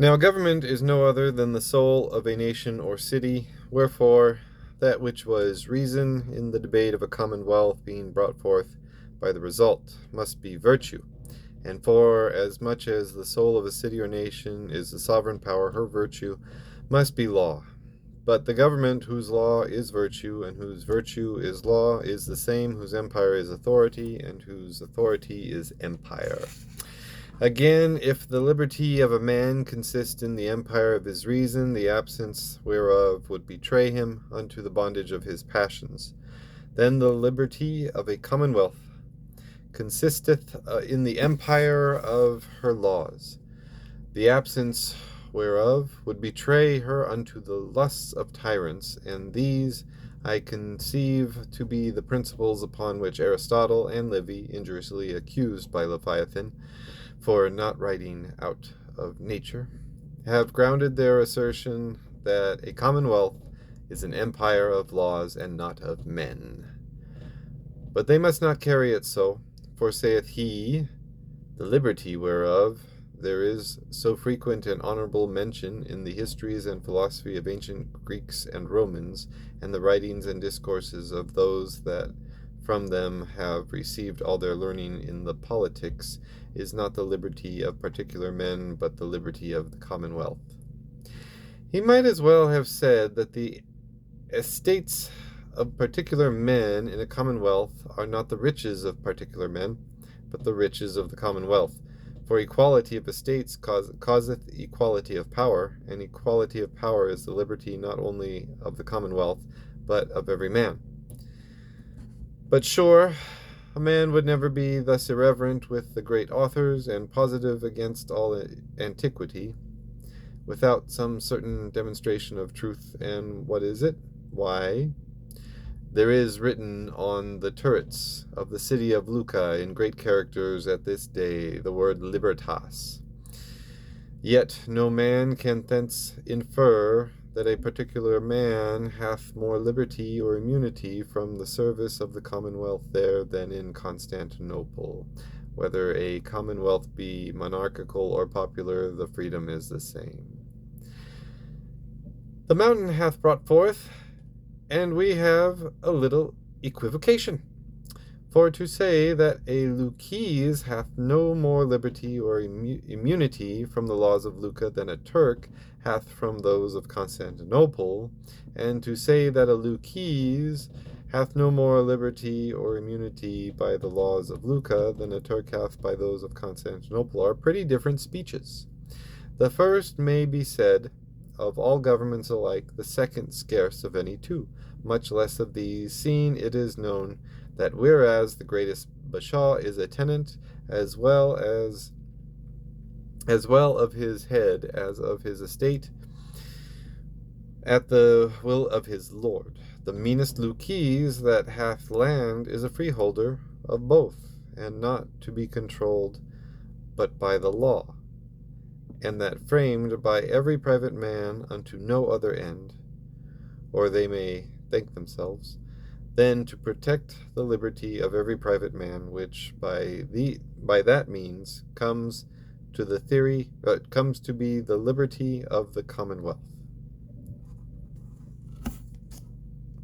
Now government is no other than the soul of a nation or city, wherefore that which was reason in the debate of a commonwealth being brought forth by the result must be virtue. And for as much as the soul of a city or nation is the sovereign power, her virtue must be law. But the government whose law is virtue, and whose virtue is law, is the same whose empire is authority, and whose authority is empire. Again, if the liberty of a man consist in the empire of his reason, the absence whereof would betray him unto the bondage of his passions, then the liberty of a commonwealth consisteth in the empire of her laws, the absence whereof would betray her unto the lusts of tyrants, and these I conceive to be the principles upon which Aristotle and Livy, injuriously accused by Leviathan for not writing out of nature, have grounded their assertion that a commonwealth is an empire of laws and not of men. But they must not carry it so, for saith he, the liberty whereof there is so frequent and honorable mention in the histories and philosophy of ancient Greeks and Romans, and the writings and discourses of those that from them have received all their learning in the politics, is not the liberty of particular men, but the liberty of the commonwealth. He might as well have said that the estates of particular men in a commonwealth are not the riches of particular men, but the riches of the commonwealth. For equality of estates causeth equality of power, and equality of power is the liberty not only of the commonwealth, but of every man. But sure, a man would never be thus irreverent with the great authors, and positive against all antiquity, without some certain demonstration of truth. And what is it? Why, there is written on the turrets of the city of Lucca in great characters at this day the word libertas. Yet no man can thence infer that a particular man hath more liberty or immunity from the service of the commonwealth there than in Constantinople. Whether a commonwealth be monarchical or popular, the freedom is the same. The mountain hath brought forth, and we have a little equivocation. For to say that a Lucchese hath no more liberty or immunity from the laws of Lucca than a Turk hath from those of Constantinople, and to say that a Lucchese hath no more liberty or immunity by the laws of Lucca than a Turk hath by those of Constantinople, are pretty different speeches. The first may be said of all governments alike, the second scarce of any two, much less of these, seeing it is known that whereas the greatest bashaw is a tenant as well of his head as of his estate, at the will of his lord, the meanest Lucchese that hath land is a freeholder of both, and not to be controlled but by the law, and that framed by every private man unto no other end, or they may thank themselves, than to protect the liberty of every private man, which by that means comes to be the liberty of the commonwealth.